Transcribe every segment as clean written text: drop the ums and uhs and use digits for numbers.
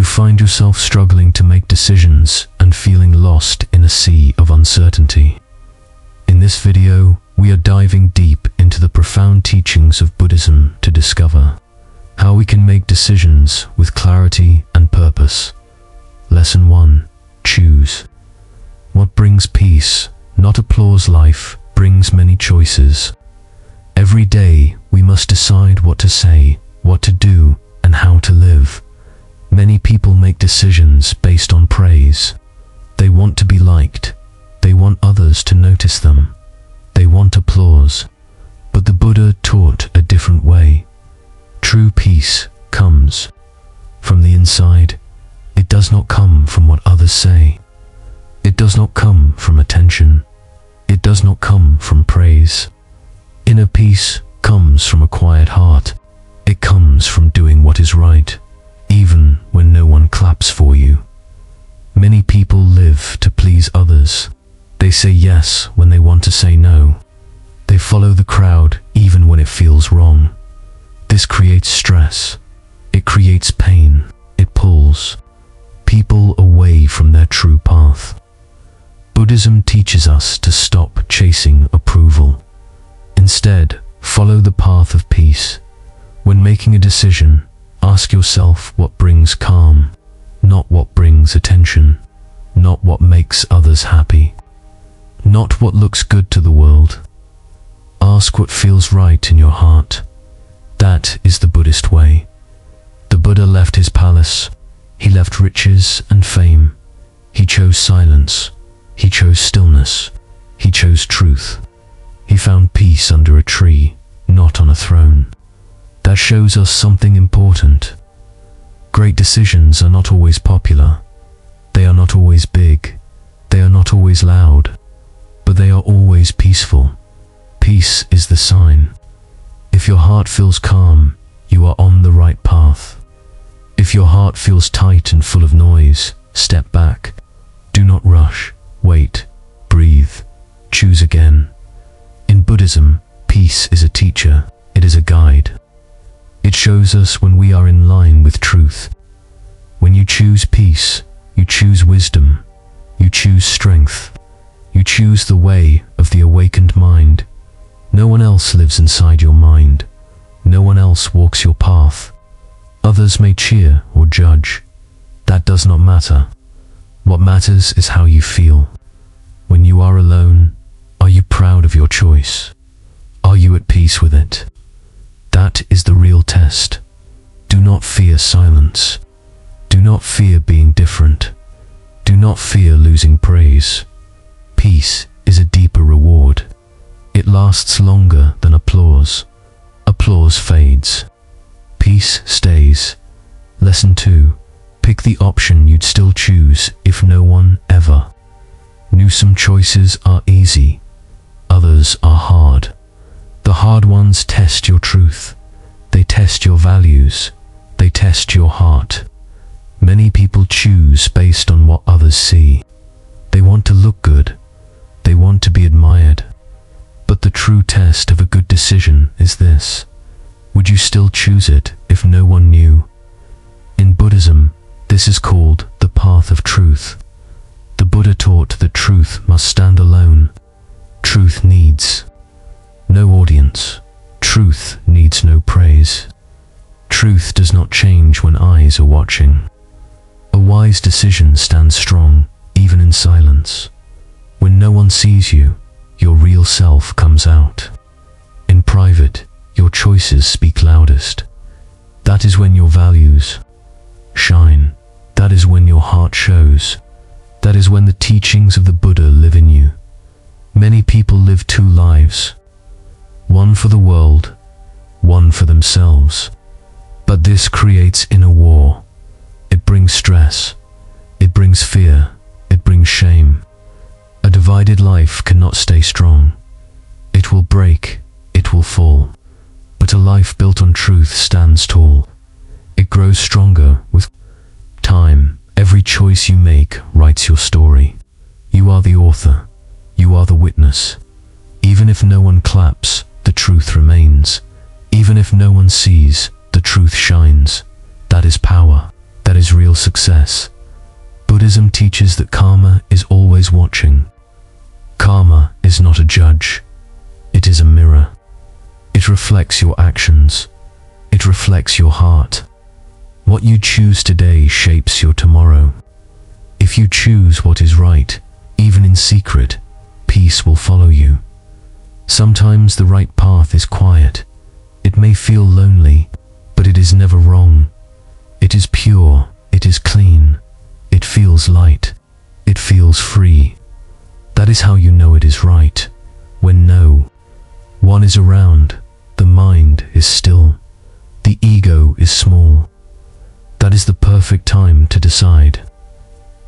find yourself struggling to make decisions and feeling lost in a sea of uncertainty. In this video, we are diving deep into the profound teachings of Buddhism to discover how we can make decisions with clarity and purpose. Lesson 1. Choose. What brings peace, not applause life, brings many choices. Every day, we must decide what to say, what to do, and how to live. Many people make decisions based on praise. They want to be liked. They want others to notice them. They want applause. But the Buddha taught a different way. True peace comes from the inside. It does not come from what others say. It does not come from attention. It does not come from praise. Inner peace comes from a quiet heart. It comes from doing what is right, even when no one claps for you. Many people live to please others. They say yes when they want to say no. They follow the crowd even when it feels wrong. This creates stress. It creates pain. It pulls people away from their true path. Buddhism teaches us to stop chasing approval. Instead, follow the path of peace. When making a decision, ask yourself what brings calm, not what brings attention, not what makes others happy, not what looks good to the world. Ask what feels right in your heart. That is the Buddhist way. The Buddha left his palace. He left riches and fame. He chose silence. He chose stillness. He chose truth. He found peace under a tree, not on a throne. That shows us something important. Great decisions are not always popular. They are not always big. They are not always loud. But they are always peaceful. Peace is the sign. If your heart feels calm, you are on the right path. If your heart feels tight and full of noise, step back. Do not rush. Wait. Breathe. Choose again. In Buddhism, peace is a teacher. It is a guide. It shows us when we are in line with truth. When you choose peace, you choose wisdom. You choose strength. You choose the way of the awakened mind. No one else lives inside your mind. No one else walks your path. Others may cheer or judge. That does not matter. What matters is how you feel. When you are alone, are you proud of your choice? Are you at peace with it? That is the real test. Do not fear silence. Do not fear being different. Do not fear losing praise. Peace is a deeper reward. It lasts longer than applause. Applause fades. Peace stays. Lesson 2. Pick the option you'd still choose if no one ever knew. Some choices are easy. Others are hard. The hard ones test your truth. They test your values. They test your heart. Many people choose based on what others see. They want to look good. They want to be admired. But the true test of a good decision is this. Would you still choose it if no one knew? In Buddhism, this is called the path of truth. The Buddha taught that truth must stand alone. Truth needs no audience. Truth needs no praise. Truth does not change when eyes are watching. A wise decision stands strong, even in silence. When no one sees you, your real self comes out. In private, your choices speak loudest. That is when your values shine. That is when your heart shows. That is when the teachings of the Buddha live in you. Many people live two lives. One for the world, one for themselves. But this creates inner war. It brings stress. It brings fear. It brings shame. A divided life cannot stay strong. It will break. It will fall. But a life built on truth stands tall. It grows stronger with time. Every choice you make writes your story. You are the author. You are the witness. Even if no one claps, the truth remains. Even if no one sees, the truth shines. That is power. That is is real success. Buddhism teaches that karma is always watching. Karma is not a judge. It is a mirror. It reflects your actions. It reflects your heart. What you choose today shapes your tomorrow. If you choose what is right, even in secret, peace will follow you. Sometimes the right path is quiet. It may feel lonely, but it is never wrong. It is pure. It is clean. It feels light. It feels free. That is how you know it is right. When no one is around, the mind is still. The ego is small. That is the perfect time to decide.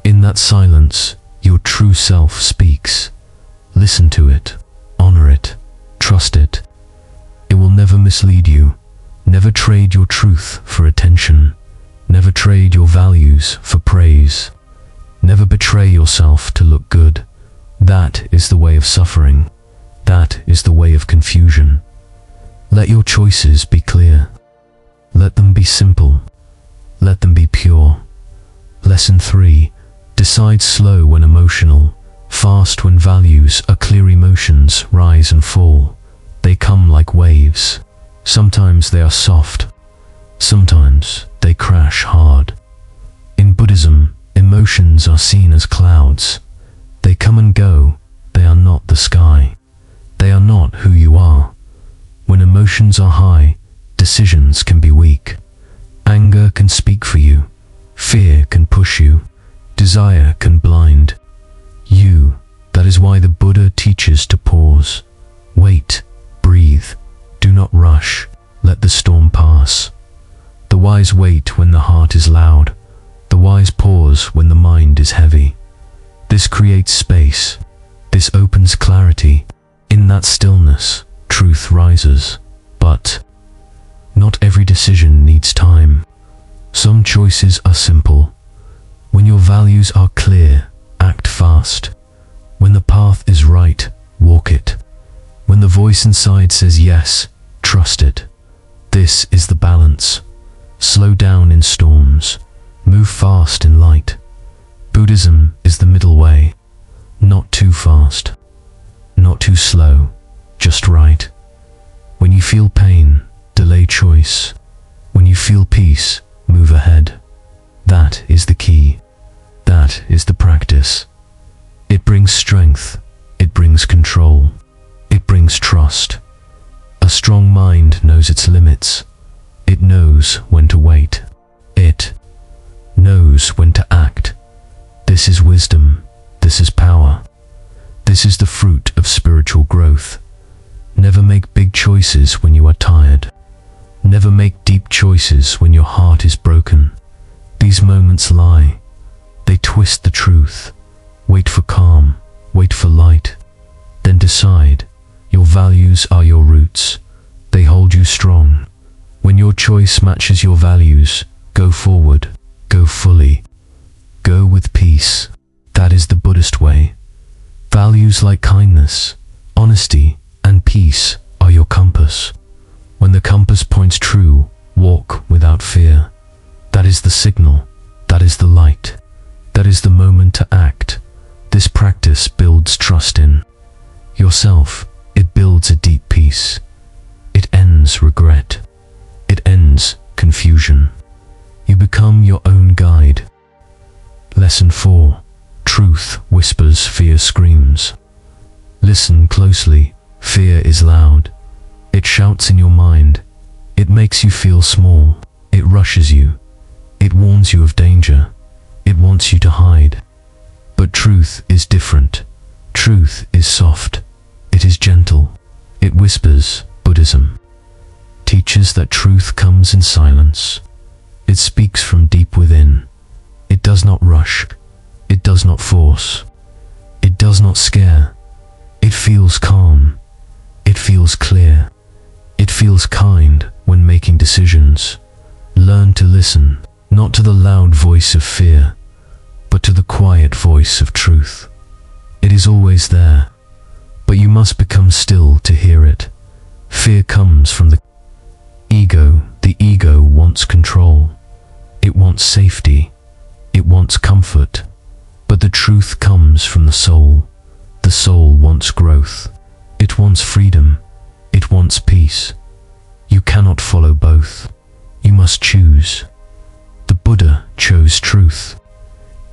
In that silence, your true self speaks. Listen to it. Honor it. Trust it. It will never mislead you. Never trade your truth for attention. Never trade your values for praise. Never betray yourself to look good. That is the way of suffering. That is the way of confusion. Let your choices be clear. Let them be simple. Let them be pure. Lesson 3. Decide slow when emotional, fast when values are clear. Emotions rise and fall. They come like waves. Sometimes they are soft. Sometimes they crash hard. In Buddhism, emotions are seen as clouds. They come and go. They are not the sky. They are not who you are. When emotions are high, decisions can be weak. Anger can speak for you. Fear can push you. Desire can blind you. That is why the Buddha teaches to pause. Wait, breathe, do not rush, let the storm pass. The wise wait when the heart is loud. The wise pause when the mind is heavy. This creates space. This opens clarity. In that stillness, truth rises. But not every decision needs time. Some choices are simple. When your values are clear, act fast. When the path is right, walk it. When the voice inside says yes, trust it. This is the balance. Slow down in storms. Move fast in light. Buddhism is the middle way. Not too fast. Not too slow. Just right. When you feel pain, delay choice. When you feel peace, move ahead. That is the key. That is the practice. It brings strength. It brings control. It brings trust. A strong mind knows its limits. It knows when to wait. It knows when to act. This is wisdom. This is power. This is the fruit of spiritual growth. Never make big choices when you are tired. Never make deep choices when your heart is broken. These moments lie. They twist the truth. Wait for calm. Wait for light. Then decide. Your values are your roots. They hold you strong. When your choice matches your values, go forward. Go fully. Go with peace. That is the Buddhist way. Values like kindness, honesty, and peace are your compass. When the compass points true, walk without fear. That is the signal. That is the light. That is the moment to act. This practice builds trust in yourself. It builds a deep peace. It ends regret. It ends confusion. You become your own guide. Lesson 4. Truth whispers, fear screams. Listen closely. Fear is loud. It shouts in your mind. It makes you feel small. It rushes you. It warns you of danger. It wants you to hide. But truth is different. Truth is soft. It is gentle. It whispers. Buddhism teaches that truth comes in silence. It speaks from deep within. It does not rush. It does not force. It does not scare. It feels calm. It feels clear. It feels kind when making decisions. Learn to listen, not to the loud voice of fear, but to the quiet voice of truth. It is always there, but you must become still to hear it. Fear comes from the ego. The ego wants control. It wants safety. It wants comfort. But the truth comes from the soul. The soul wants growth. It wants freedom. It wants peace. You cannot follow both. You must choose. The Buddha chose truth.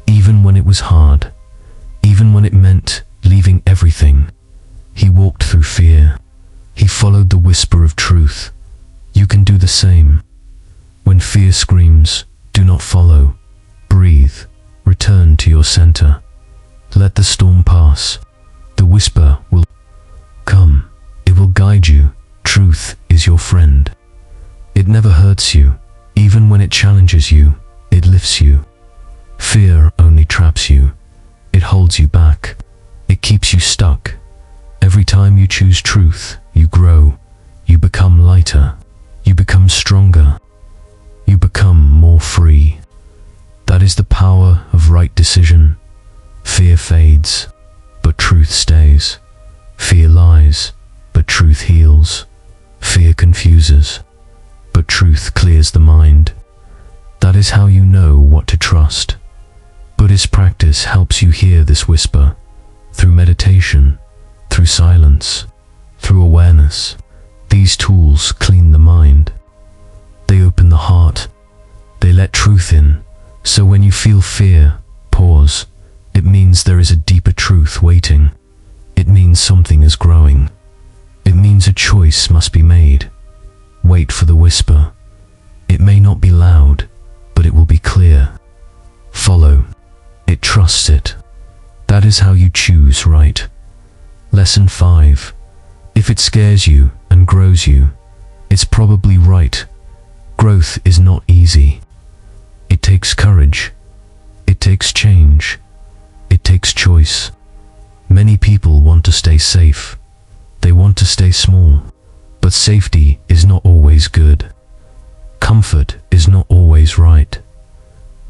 Even when it was hard, even when it meant leaving everything, he walked through fear. He followed the whisper of truth. You can do the same. When fear screams, do not follow. Breathe. Return to your center. Let the storm pass. The whisper will come. It will guide you. Truth is your friend. It never hurts you. Even when it challenges you, it lifts you. Fear only traps you. It holds you back. It keeps you stuck. Every time you choose truth, you grow. You become lighter. You become stronger. You become more free. That is the power of right decision. Fear fades, but truth stays. Fear lies, but truth heals. Fear confuses, but truth clears the mind. That is how you know what to trust. Buddhist practice helps you hear this whisper through meditation, through silence, through awareness. These tools clean the mind. They open the heart. They let truth in. So when you feel fear, pause. It means there is a deeper truth waiting. It means something is growing. It means a choice must be made. Wait for the whisper. It may not be loud, but it will be clear. Follow. It trusts it. That is how you choose right. Lesson 5. If it scares you and grows you, it's probably right. Growth is not easy. It takes courage. It takes change. It takes choice. Many people want to stay safe. They want to stay small. But safety is not always good. Comfort is not always right.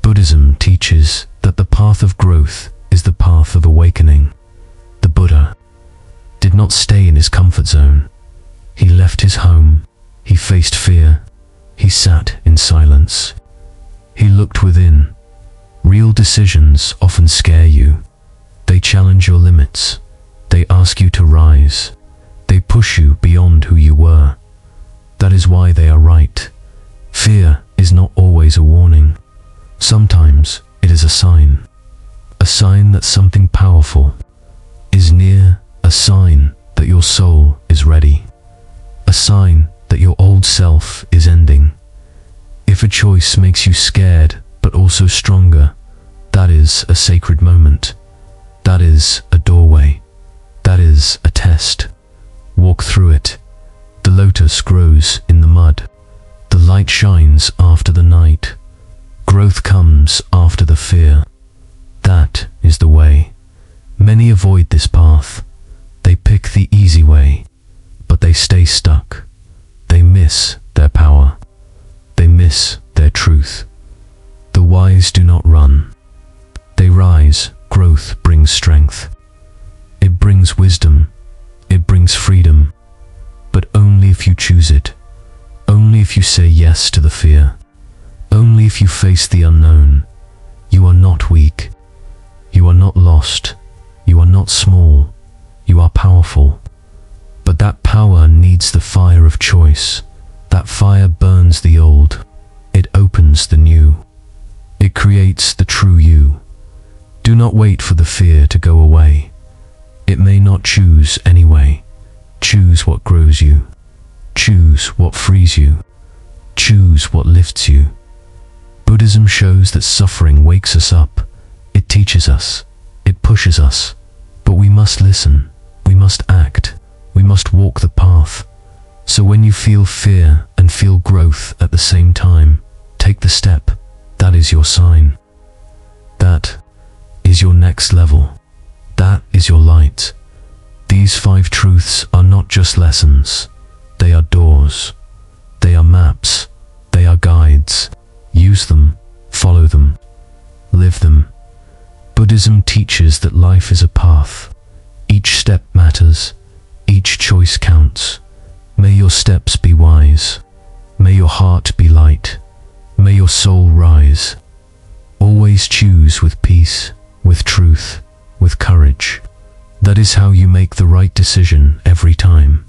Buddhism teaches that the path of growth is the path of awakening. The Buddha did not stay in his comfort zone. He left his home. He faced fear. He sat in silence. He looked within. Real decisions often scare you. They challenge your limits. They ask you to rise. They push you beyond who you were. That is why they are right. Fear is not always a warning. Sometimes it is a sign that something powerful is near, a sign that your soul is ready, a sign that your old self is ending. If a choice makes you scared but also stronger, that is a sacred moment. That is a doorway. That is a test. Walk through it. The lotus grows in the mud. The light shines after the night. Growth comes after the fear. That is the way. Many avoid this path. They pick the easy way, but they stay stuck. They miss their power. They miss their truth. The wise do not run. They rise. Growth brings strength. It brings wisdom. It brings freedom. But only if you choose it. Only if you say yes to the fear. Only if you face the unknown. You are not weak. You are not lost. You are not small. You are powerful. But that power needs the fire of choice. That fire burns the old. It opens the new. It creates the true you. Do not wait for the fear to go away. It may not choose anyway. Choose what grows you. Choose what frees you. Choose what lifts you. Buddhism shows that suffering wakes us up. It teaches us. It pushes us. But we must listen. We must act. We must walk the path. So when you feel fear and feel growth at the same time, take the step. That is your sign. That is your next level. That is your light. These 5 truths are not just lessons. They are doors. They are maps. They are guides. Use them. Follow them. Live them. Buddhism teaches that life is a path. Each step matters. Each choice counts. May your steps be wise. May your heart be light. May your soul rise. Always choose with peace, with truth, with courage. That is how you make the right decision every time.